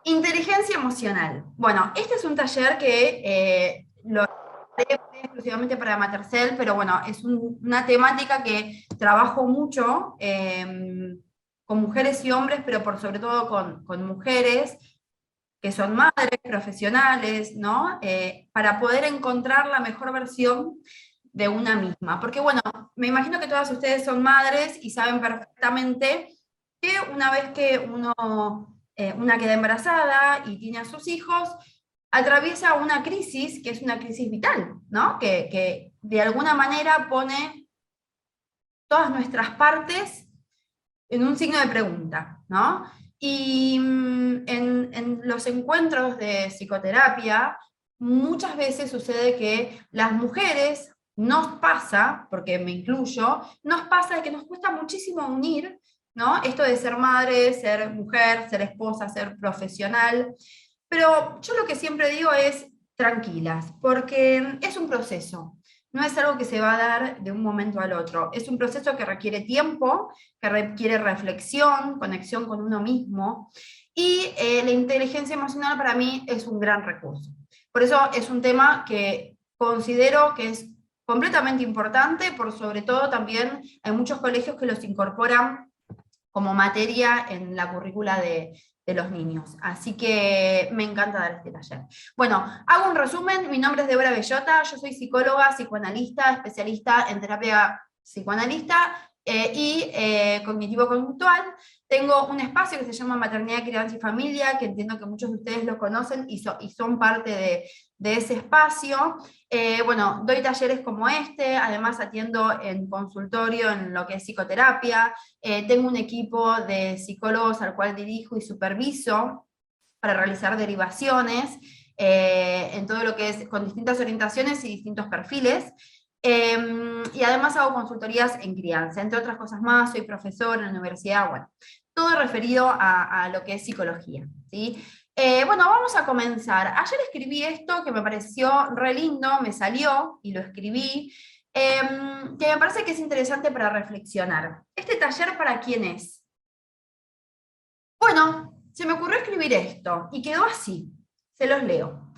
Inteligencia emocional. Bueno, este es un taller que lo haré exclusivamente para Matercell, pero bueno, es una temática que trabajo mucho con mujeres y hombres, pero por sobre todo con mujeres que son madres profesionales, ¿no? Para poder encontrar la mejor versión de una misma. Porque bueno, me imagino que todas ustedes son madres y saben perfectamente que una vez que una queda embarazada y tiene a sus hijos, atraviesa una crisis que es una crisis vital, ¿no? Que de alguna manera pone todas nuestras partes en un signo de pregunta, ¿no? Y en los encuentros de psicoterapia, muchas veces sucede que las mujeres nos pasa, porque me incluyo, nos pasa de que nos cuesta muchísimo unir, ¿no? Esto de ser madre, ser mujer, ser esposa, ser profesional. Pero yo lo que siempre digo es tranquilas, porque es un proceso. No es algo que se va a dar de un momento al otro. Es un proceso que requiere tiempo, que requiere reflexión, conexión con uno mismo. Y la inteligencia emocional para mí es un gran recurso. Por eso es un tema que considero que es completamente importante, por sobre todo también hay muchos colegios que los incorporan como materia en la currícula de los niños. Así que me encanta dar este taller. Bueno, hago un resumen. Mi nombre es Débora Bellota, yo soy psicóloga, psicoanalista, especialista en terapia psicoanalista cognitivo-conductual. Tengo un espacio que se llama Maternidad, Crianza y Familia, que entiendo que muchos de ustedes lo conocen y son parte de ese espacio. Bueno, doy talleres como este, además atiendo en consultorio en lo que es psicoterapia, tengo un equipo de psicólogos al cual dirijo y superviso para realizar derivaciones en todo lo que es con distintas orientaciones y distintos perfiles. Y además hago consultorías en crianza, entre otras cosas más, soy profesor en la universidad, bueno, todo referido a lo que es psicología, ¿sí? Bueno, vamos a comenzar. Ayer escribí esto que me pareció re lindo, me salió y lo escribí, que me parece que es interesante para reflexionar. ¿Este taller para quién es? Bueno, se me ocurrió escribir esto y quedó así. Se los leo.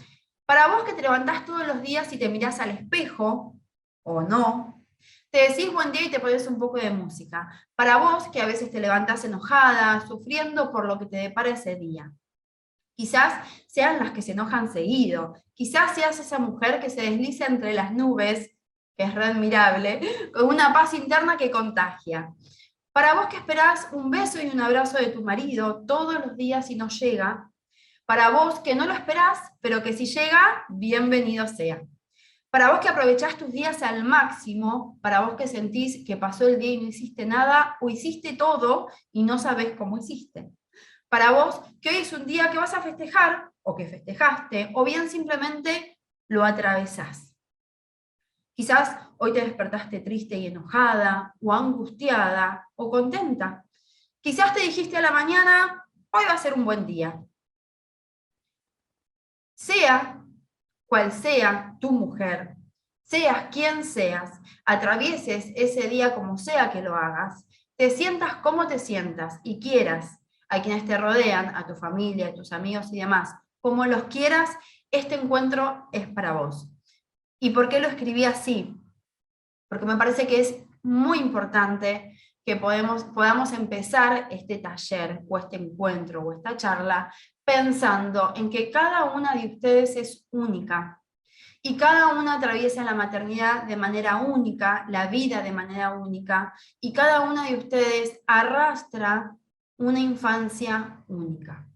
Para vos que te levantás todos los días y te mirás al espejo, o no, te decís buen día y te pones un poco de música. Para vos que a veces te levantás enojada, sufriendo por lo que te depara ese día. Quizás sean las que se enojan seguido. Quizás seas esa mujer que se desliza entre las nubes, que es re admirable, con una paz interna que contagia. Para vos que esperás un beso y un abrazo de tu marido todos los días y no llega. Para vos que no lo esperás, pero que si llega, bienvenido sea. Para vos que aprovechás tus días al máximo, para vos que sentís que pasó el día y no hiciste nada, o hiciste todo y no sabés cómo hiciste. Para vos que hoy es un día que vas a festejar, o que festejaste, o bien simplemente lo atravesás. Quizás hoy te despertaste triste y enojada, o angustiada, o contenta. Quizás te dijiste a la mañana, hoy va a ser un buen día. Sea cual sea tu mujer, seas quien seas, atravieses ese día como sea que lo hagas, te sientas como te sientas y quieras a quienes te rodean, a tu familia, a tus amigos y demás, como los quieras, este encuentro es para vos. ¿Y por qué lo escribí así? Porque me parece que es muy importante que podamos empezar este taller o este encuentro o esta charla pensando en que cada una de ustedes es única y cada una atraviesa la maternidad de manera única, la vida de manera única, y cada una de ustedes arrastra una infancia única.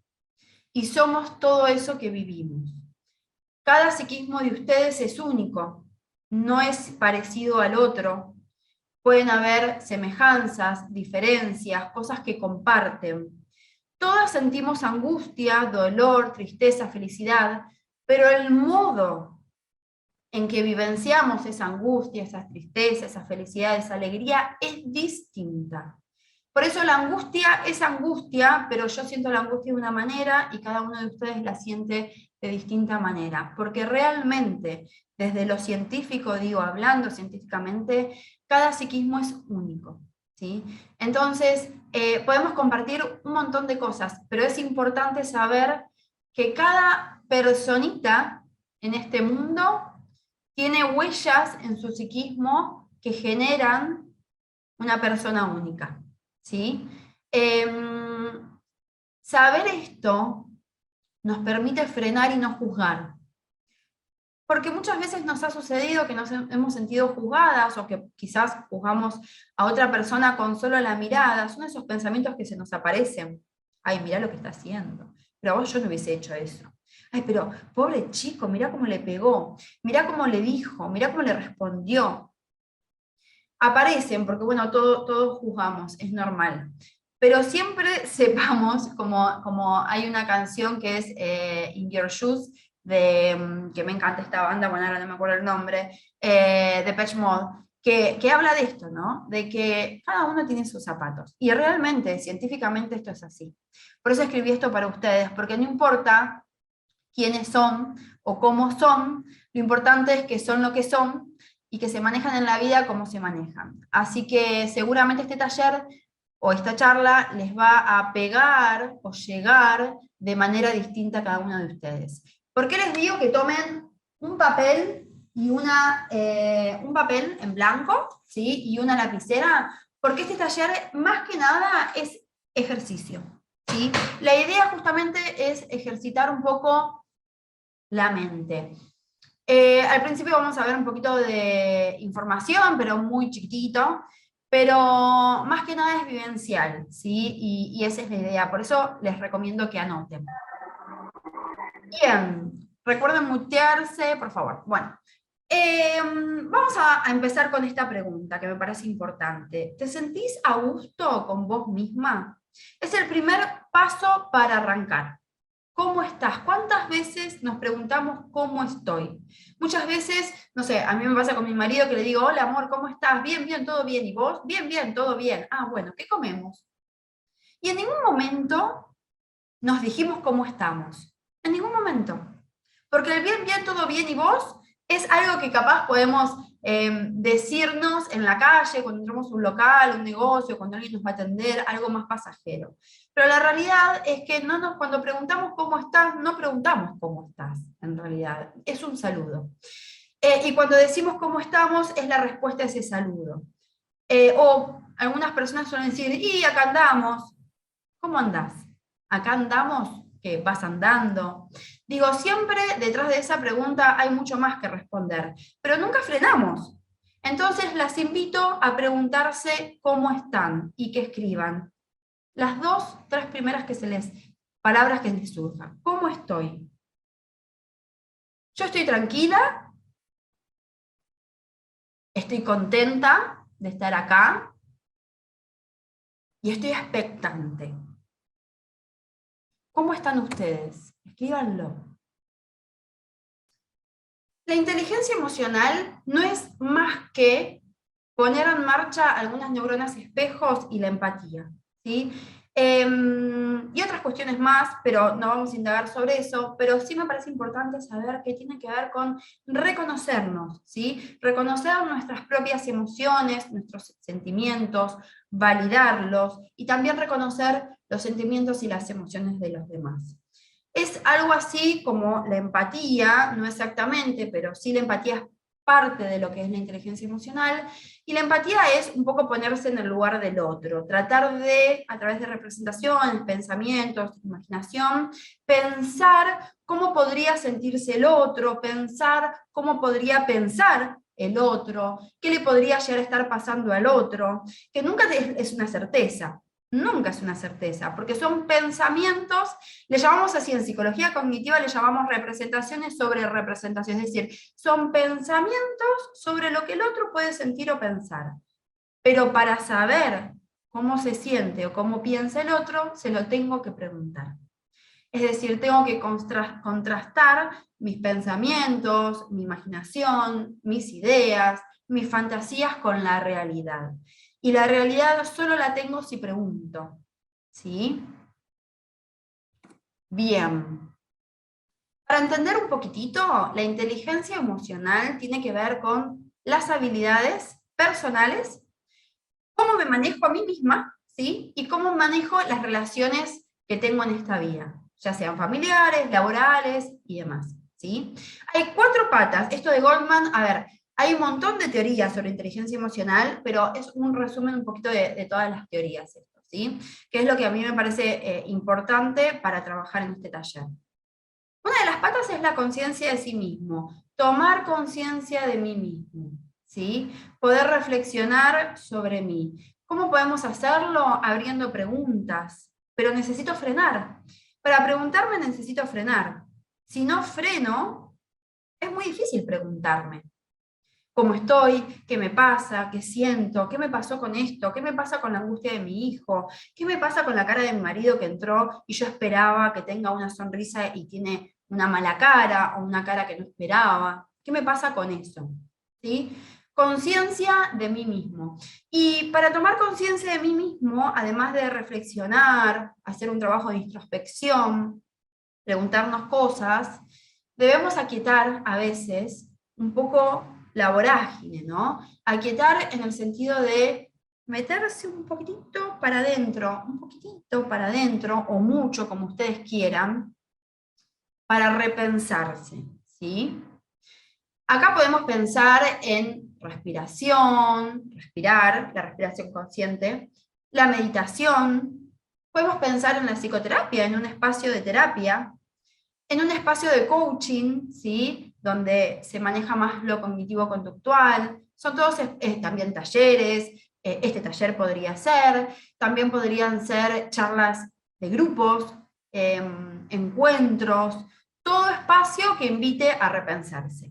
Y somos todo eso que vivimos. Cada psiquismo de ustedes es único, no es parecido al otro. Pueden haber semejanzas, diferencias, cosas que comparten. Todas sentimos angustia, dolor, tristeza, felicidad, pero el modo en que vivenciamos esa angustia, esa tristeza, esa felicidad, esa alegría es distinta. Por eso la angustia es angustia, pero yo siento la angustia de una manera y cada uno de ustedes la siente de distinta manera, porque realmente, desde lo científico, digo, hablando científicamente, cada psiquismo es único, ¿sí? Entonces, podemos compartir un montón de cosas, pero es importante saber que cada personita en este mundo tiene huellas en su psiquismo que generan una persona única, ¿sí? Saber esto nos permite frenar y no juzgar. Porque muchas veces nos ha sucedido que nos hemos sentido juzgadas o que quizás juzgamos a otra persona con solo la mirada. Son esos pensamientos que se nos aparecen. Ay, mirá lo que está haciendo. Pero a vos yo no hubiese hecho eso. Ay, pero pobre chico, mirá cómo le pegó. Mirá cómo le dijo, mirá cómo le respondió. Aparecen, porque bueno, todos juzgamos, es normal. Pero siempre sepamos, como hay una canción que es In Your Shoes, que me encanta esta banda, bueno, ahora no me acuerdo el nombre, Depeche Mode, que habla de esto, ¿no? De que cada uno tiene sus zapatos. Y realmente, científicamente, esto es así. Por eso escribí esto para ustedes, porque no importa quiénes son o cómo son, lo importante es que son lo que son y que se manejan en la vida como se manejan. Así que seguramente este taller o esta charla les va a pegar o llegar de manera distinta a cada uno de ustedes. ¿Por qué les digo que tomen un papel y un papel en blanco, ¿sí? Y una lapicera? Porque este taller más que nada es ejercicio, ¿sí? La idea justamente es ejercitar un poco la mente. Al principio vamos a ver un poquito de información, pero muy chiquitito, pero más que nada es vivencial, ¿sí? Y esa es la idea, por eso les recomiendo que anoten. Bien, recuerden mutearse, por favor. Bueno, vamos a empezar con esta pregunta que me parece importante. ¿Te sentís a gusto con vos misma? Es el primer paso para arrancar. ¿Cómo estás? ¿Cuántas veces nos preguntamos cómo estoy? Muchas veces, no sé, a mí me pasa con mi marido que le digo, hola amor, ¿cómo estás? Bien, bien, todo bien. ¿Y vos? Bien, bien, todo bien. Ah, bueno, ¿qué comemos? Y en ningún momento nos dijimos cómo estamos. En ningún momento. Porque el bien, bien, todo bien y vos es algo que capaz podemos decirnos en la calle, cuando entramos a un local, un negocio, cuando alguien nos va a atender, algo más pasajero. Pero la realidad es que cuando preguntamos cómo estás, no preguntamos cómo estás, en realidad. Es un saludo. Y cuando decimos cómo estamos, es la respuesta a ese saludo. O algunas personas suelen decir, y acá andamos. ¿Cómo andás? ¿Acá andamos? ¿Que vas andando? Digo, siempre detrás de esa pregunta hay mucho más que responder, pero nunca frenamos. Entonces las invito a preguntarse cómo están y que escriban. Las 2, 3 primeras palabras que les surjan. ¿Cómo estoy? Yo estoy tranquila, estoy contenta de estar acá y estoy expectante. ¿Cómo están ustedes? Escríbanlo. La inteligencia emocional no es más que poner en marcha algunas neuronas espejos y la empatía, ¿sí? Y otras cuestiones más, pero no vamos a indagar sobre eso, pero sí me parece importante saber que tiene que ver con reconocernos, ¿sí? Reconocer nuestras propias emociones, nuestros sentimientos, validarlos, y también reconocer los sentimientos y las emociones de los demás. Es algo así como la empatía, no exactamente, pero sí la empatía es parte de lo que es la inteligencia emocional, y la empatía es un poco ponerse en el lugar del otro, tratar de, a través de representaciones, pensamientos, imaginación, pensar cómo podría sentirse el otro, pensar cómo podría pensar el otro, qué le podría llegar a estar pasando al otro, que nunca es una certeza. Nunca es una certeza, porque son pensamientos, le llamamos así en psicología cognitiva, le llamamos representaciones sobre representación, es decir, son pensamientos sobre lo que el otro puede sentir o pensar. Pero para saber cómo se siente o cómo piensa el otro, se lo tengo que preguntar. Es decir, tengo que contrastar mis pensamientos, mi imaginación, mis ideas, mis fantasías con la realidad. Y la realidad solo la tengo si pregunto. ¿Sí? Bien. Para entender un poquitito, la inteligencia emocional tiene que ver con las habilidades personales, cómo me manejo a mí misma, ¿sí? Y cómo manejo las relaciones que tengo en esta vida. ya sean familiares, laborales y demás, ¿sí? Hay 4 patas. Esto de Goldman, a ver, hay un montón de teorías sobre inteligencia emocional, pero es un resumen un poquito de todas las teorías, esto, ¿sí? Que es lo que a mí me parece importante para trabajar en este taller. Una de las patas es la conciencia de sí mismo, tomar conciencia de mí mismo, ¿sí? Poder reflexionar sobre mí. ¿Cómo podemos hacerlo? Abriendo preguntas, pero necesito frenar. Para preguntarme necesito frenar. Si no freno, es muy difícil preguntarme. ¿Cómo estoy? ¿Qué me pasa? ¿Qué siento? ¿Qué me pasó con esto? ¿Qué me pasa con la angustia de mi hijo? ¿Qué me pasa con la cara de mi marido que entró y yo esperaba que tenga una sonrisa y tiene una mala cara o una cara que no esperaba? ¿Qué me pasa con eso? ¿Sí? Conciencia de mí mismo. Y para tomar conciencia de mí mismo, además de reflexionar, hacer un trabajo de introspección, preguntarnos cosas, debemos aquietar a veces un poco la vorágine, ¿no? Aquietar en el sentido de meterse un poquitito para adentro, un poquitito para adentro, o mucho, como ustedes quieran, para repensarse, ¿sí? Acá podemos pensar en respiración, respirar, la respiración consciente, la meditación, podemos pensar en la psicoterapia, en un espacio de terapia, en un espacio de coaching, ¿sí? Donde se maneja más lo cognitivo-conductual, son todos también talleres, este taller podría ser, también podrían ser charlas de grupos, encuentros, todo espacio que invite a repensarse.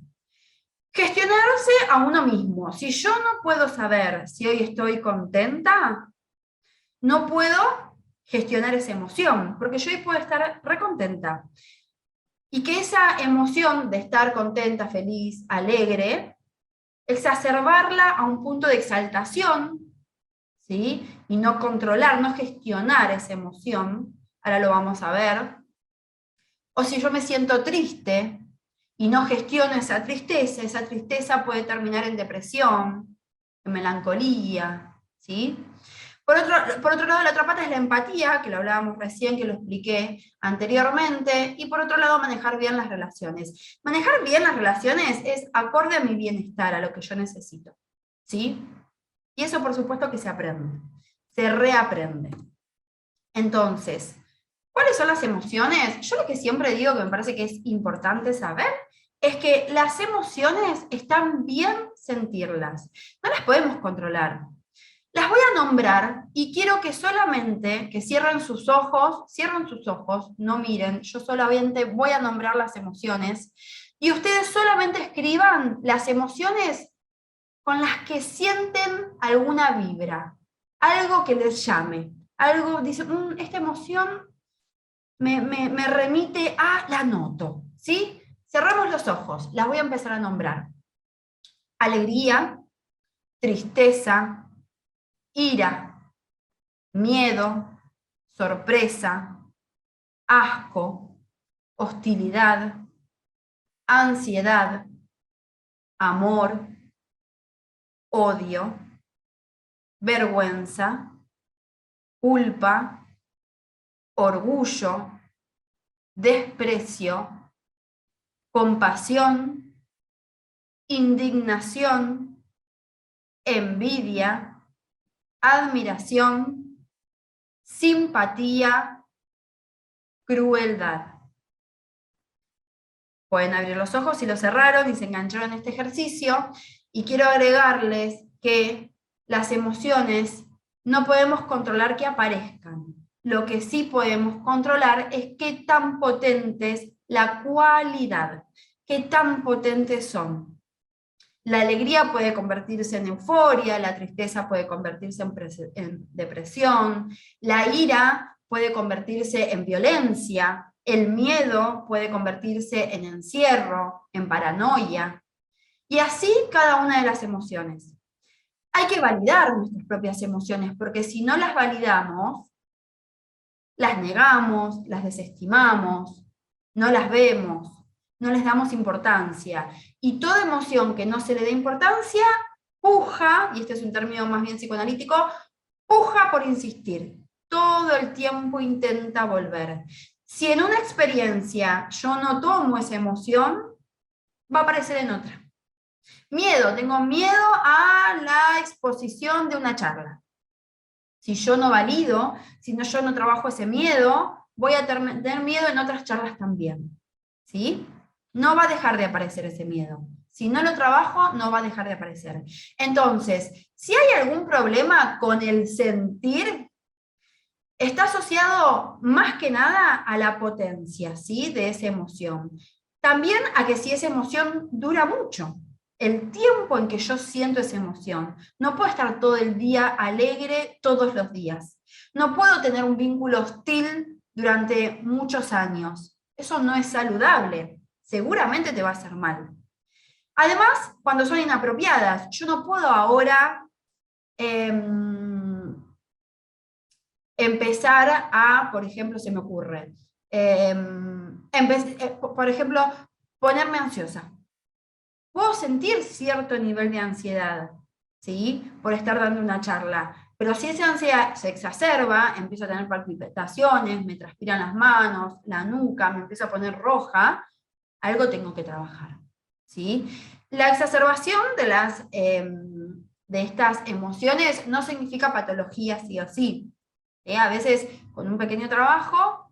Gestionarse a uno mismo. Si yo no puedo saber si hoy estoy contenta, no puedo gestionar esa emoción, porque yo hoy puedo estar recontenta. Y que esa emoción de estar contenta, feliz, alegre, exacerbarla a un punto de exaltación, ¿sí? Y no controlar, no gestionar esa emoción, ahora lo vamos a ver. O si yo me siento triste y no gestiono esa tristeza puede terminar en depresión, en melancolía, ¿sí? Por otro lado, la otra pata es la empatía, que lo hablábamos recién, que lo expliqué anteriormente, y por otro lado, manejar bien las relaciones. Manejar bien las relaciones es acorde a mi bienestar, a lo que yo necesito, ¿sí? Y eso, por supuesto, que se aprende, se reaprende. Entonces, ¿cuáles son las emociones? Yo lo que siempre digo, que me parece que es importante saber, es que las emociones están bien sentirlas, no las podemos controlar. Las voy a nombrar y quiero que solamente que cierren sus ojos, no miren, yo solamente voy a nombrar las emociones y ustedes solamente escriban las emociones con las que sienten alguna vibra, algo que les llame, algo, dice, esta emoción me remite a, la noto, ¿sí? Cerramos los ojos, las voy a empezar a nombrar. Alegría, tristeza, ira, miedo, sorpresa, asco, hostilidad, ansiedad, amor, odio, vergüenza, culpa, orgullo, desprecio, compasión, indignación, envidia, admiración, simpatía, crueldad. Pueden abrir los ojos si los cerraron y se engancharon en este ejercicio. Y quiero agregarles que las emociones no podemos controlar que aparezcan. Lo que sí podemos controlar es qué tan potentes la cualidad, qué tan potentes son. La alegría puede convertirse en euforia, la tristeza puede convertirse en depresión, la ira puede convertirse en violencia, el miedo puede convertirse en encierro, en paranoia, y así cada una de las emociones. Hay que validar nuestras propias emociones, porque si no las validamos, las negamos, las desestimamos, no las vemos, no les damos importancia. Y toda emoción que no se le dé importancia, puja, y este es un término más bien psicoanalítico, puja por insistir. Todo el tiempo intenta volver. Si en una experiencia yo no tomo esa emoción, va a aparecer en otra. Miedo, tengo miedo a la exposición de una charla. Si yo no valido, si yo no trabajo ese miedo, voy a tener miedo en otras charlas también. ¿Sí? No va a dejar de aparecer ese miedo. Si no lo trabajo, no va a dejar de aparecer. Entonces, si hay algún problema con el sentir, está asociado más que nada a la potencia, ¿sí? De esa emoción. También a que si esa emoción dura mucho, el tiempo en que yo siento esa emoción. No puedo estar todo el día alegre todos los días. No puedo tener un vínculo hostil durante muchos años. Eso no es saludable. Seguramente te va a hacer mal. Además, cuando son inapropiadas, yo no puedo ahora empezar a, por ejemplo, se me ocurre, por ejemplo, ponerme ansiosa. Puedo sentir cierto nivel de ansiedad, ¿sí? Por estar dando una charla. Pero si esa ansiedad se exacerba, empiezo a tener palpitaciones, me transpiran las manos, la nuca, me empiezo a poner roja, algo tengo que trabajar, ¿sí? La exacerbación de estas emociones no significa patología sí o sí. A veces con un pequeño trabajo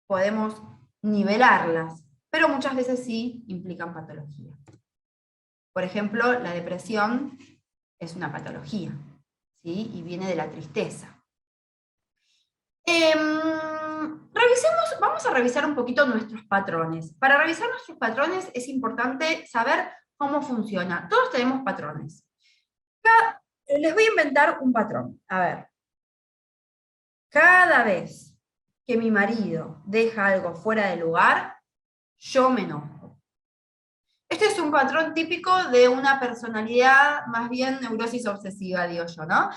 podemos nivelarlas, pero muchas veces sí implican patología. Por ejemplo, la depresión es una patología, ¿sí? Y viene de la tristeza. Vamos a revisar un poquito nuestros patrones. Para revisar nuestros patrones es importante saber cómo funciona. Todos tenemos patrones. Les voy a inventar un patrón. A ver. Cada vez que mi marido deja algo fuera de lugar, yo me enojo. Este es un patrón típico de una personalidad más bien neurosis obsesiva, digo yo, ¿no?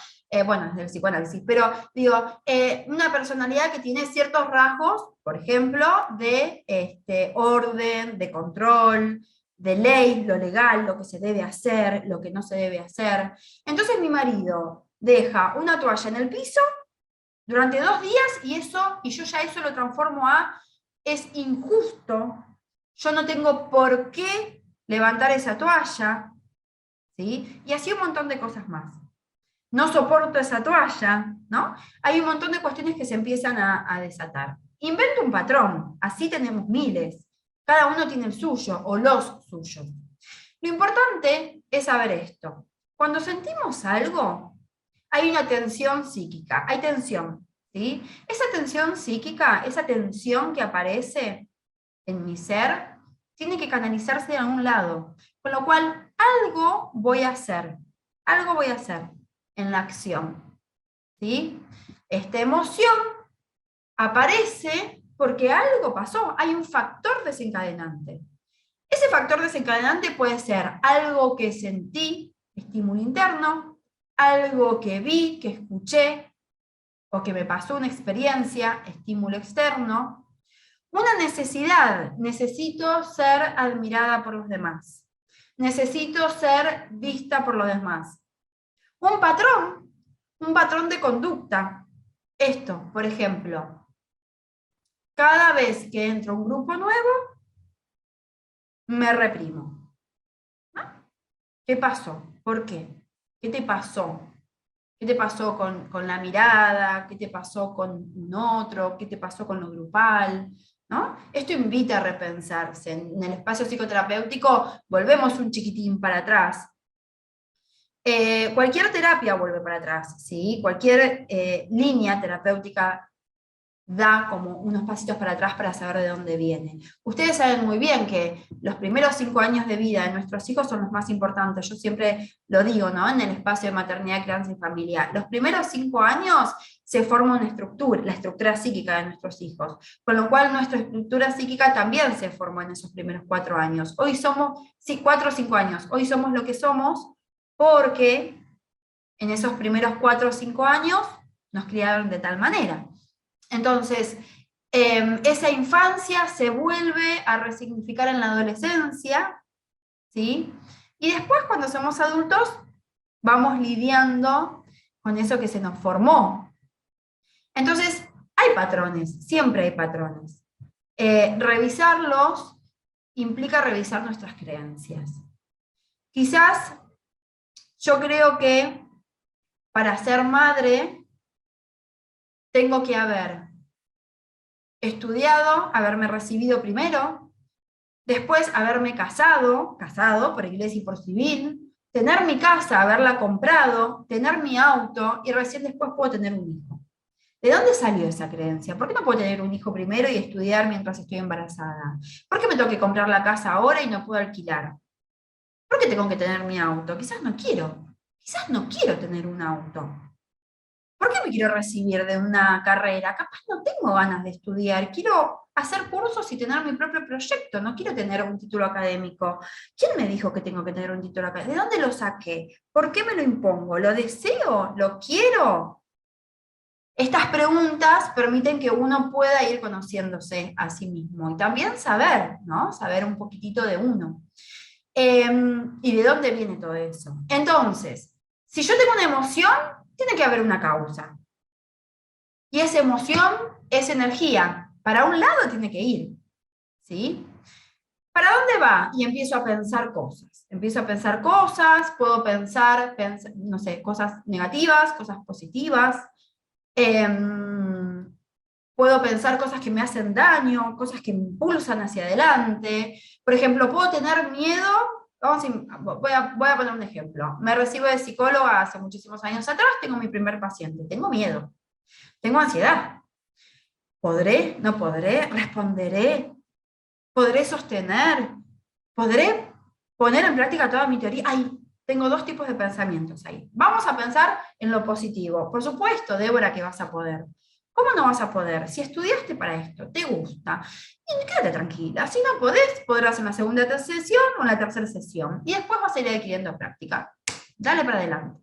Bueno, es del psicoanálisis, pero digo, una personalidad que tiene ciertos rasgos, por ejemplo, de orden, de control, de ley, lo legal, lo que se debe hacer, lo que no se debe hacer. Entonces mi marido deja una toalla en el piso durante 2 días y yo ya eso lo transformo a es injusto, yo no tengo por qué levantar esa toalla, ¿sí? Y así un montón de cosas más. No soporto esa toalla, ¿no? Hay un montón de cuestiones que se empiezan a desatar. Invento un patrón, así tenemos miles. Cada uno tiene el suyo o los suyos. Lo importante es saber esto. Cuando sentimos algo, hay una tensión psíquica, hay tensión, ¿sí? Esa tensión psíquica, esa tensión que aparece en mi ser, tiene que canalizarse de algún lado. Con lo cual, algo voy a hacer en la acción, ¿sí? Esta emoción aparece porque algo pasó, hay un factor desencadenante. Ese factor desencadenante puede ser algo que sentí, estímulo interno, algo que vi, que escuché, o que me pasó una experiencia, estímulo externo. Una necesidad, necesito ser admirada por los demás. Necesito ser vista por los demás. Un patrón de conducta. Esto, por ejemplo, cada vez que entro a un grupo nuevo, me reprimo. ¿Qué pasó? ¿Por qué? ¿Qué te pasó? ¿Qué te pasó con la mirada? ¿Qué te pasó con un otro? ¿Qué te pasó con lo grupal? ¿No? Esto invita a repensarse. En el espacio psicoterapéutico volvemos un chiquitín para atrás. Cualquier terapia vuelve para atrás, ¿sí? Cualquier línea terapéutica da como unos pasitos para atrás para saber de dónde viene. Ustedes saben muy bien que los primeros 5 años de vida de nuestros hijos son los más importantes. Yo siempre lo digo, ¿no? En el espacio de maternidad, crianza y familia. Los primeros 5 años se forma una estructura, la estructura psíquica de nuestros hijos, con lo cual nuestra estructura psíquica también se formó en esos primeros 4 años. Hoy somos, sí, 4 o 5 años, hoy somos lo que somos porque en esos primeros 4 o 5 años nos criaron de tal manera. Entonces, esa infancia se vuelve a resignificar en la adolescencia, ¿sí? Y después, cuando somos adultos, vamos lidiando con eso que se nos formó. Entonces, hay patrones, siempre hay patrones. Revisarlos implica revisar nuestras creencias. Quizás yo creo que para ser madre tengo que haber estudiado, haberme recibido primero, después haberme casado por iglesia y por civil, tener mi casa, haberla comprado, tener mi auto y recién después puedo tener un hijo. ¿De dónde salió esa creencia? ¿Por qué no puedo tener un hijo primero y estudiar mientras estoy embarazada? ¿Por qué me tengo que comprar la casa ahora y no puedo alquilar? ¿Por qué tengo que tener mi auto? Quizás no quiero tener un auto. ¿Por qué me quiero recibir de una carrera? Capaz no tengo ganas de estudiar, quiero hacer cursos y tener mi propio proyecto, no quiero tener un título académico. ¿Quién me dijo que tengo que tener un título académico? ¿De dónde lo saqué? ¿Por qué me lo impongo? ¿Lo deseo? ¿Lo quiero? Estas preguntas permiten que uno pueda ir conociéndose a sí mismo y también saber, ¿no? Saber un poquitito de uno. ¿Y de dónde viene todo eso? Entonces, si yo tengo una emoción, tiene que haber una causa. Y esa emoción es energía. Para un lado tiene que ir. ¿Sí? ¿Para dónde va? Y empiezo a pensar cosas. Puedo pensar, no sé, cosas negativas, cosas positivas. Puedo pensar cosas que me hacen daño, cosas que me impulsan hacia adelante. Por ejemplo, puedo tener miedo. Voy a poner un ejemplo. Me recibo de psicóloga hace muchísimos años atrás, tengo mi primer paciente. Tengo miedo, tengo ansiedad. ¿Podré? ¿No podré? ¿Responderé? ¿Podré sostener? ¿Podré poner en práctica toda mi teoría? Ay, tengo dos tipos de pensamientos ahí. Vamos a pensar en lo positivo. Por supuesto, Débora, que vas a poder. ¿Cómo no vas a poder? Si estudiaste para esto, te gusta, y quédate tranquila. Si no podés, podrás en la segunda sesión o en la tercera sesión. Y después vas a ir adquiriendo práctica. Dale para adelante.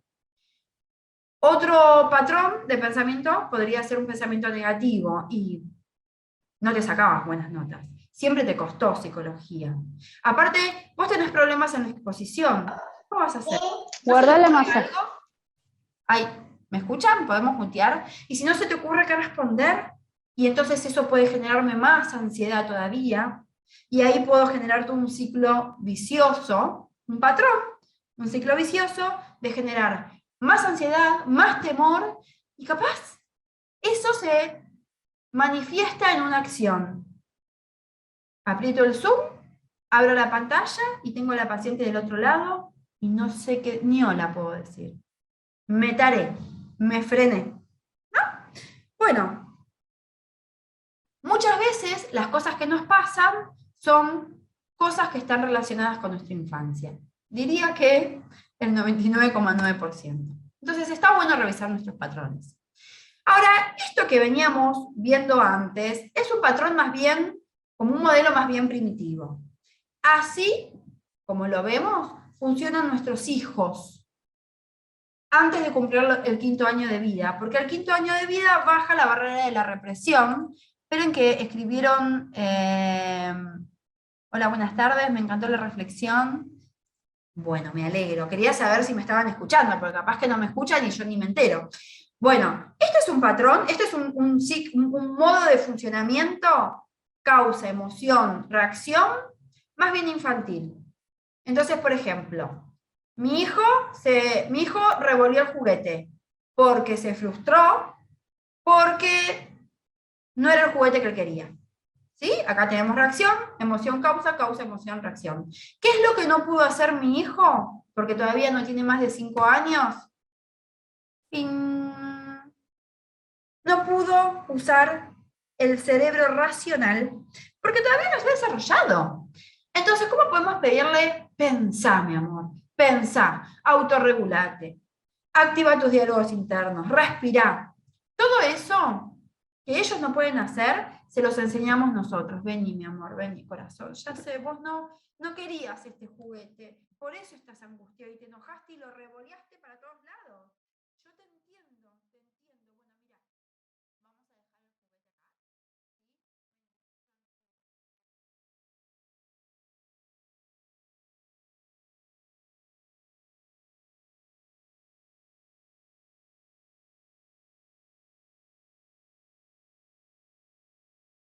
Otro patrón de pensamiento podría ser un pensamiento negativo y no te sacabas buenas notas. Siempre te costó psicología. Aparte, vos tenés problemas en la exposición. ¿Cómo vas a hacer? ¿No se te Guarda la ocurre masa. algo? Ay, ¿me escuchan? ¿Podemos mutear? Y si no se te ocurre qué responder, y entonces eso puede generarme más ansiedad todavía, y ahí puedo generar todo un ciclo vicioso, un patrón, un ciclo vicioso de generar más ansiedad, más temor, y capaz eso se manifiesta en una acción. Aprieto el zoom, abro la pantalla y tengo a la paciente del otro lado y no sé qué, ni hola puedo decir. Me taré, me frené. Bueno, muchas veces las cosas que nos pasan son cosas que están relacionadas con nuestra infancia. Diría que el 99,9%. Entonces está bueno revisar nuestros patrones. Ahora, esto que veníamos viendo antes es un patrón más bien, como un modelo más bien primitivo. Así, como lo vemos, funcionan nuestros hijos antes de cumplir el quinto año de vida, porque al quinto año de vida baja la barrera de la represión. Esperen que escribieron, hola, buenas tardes, me encantó la reflexión. Bueno, me alegro, quería saber si me estaban escuchando, porque capaz que no me escuchan y yo ni me entero. Bueno, este es un patrón, este es un modo de funcionamiento, causa, emoción, reacción, más bien infantil. Entonces, por ejemplo, mi hijo revolvió el juguete porque se frustró, porque no era el juguete que él quería. ¿Sí? Acá tenemos reacción, emoción, causa, causa, emoción, reacción. ¿Qué es lo que no pudo hacer mi hijo? Porque todavía no tiene más de 5 años. No pudo usar el cerebro racional porque todavía no está desarrollado. Entonces, ¿cómo podemos pedirle? Pensá, mi amor, pensá, autorregulate, activa tus diálogos internos, respirá. Todo eso que ellos no pueden hacer, se los enseñamos nosotros. Vení, mi amor, vení, corazón. Ya sé, vos no querías este juguete, por eso estás angustiado y te enojaste y lo revoleaste para todos lados.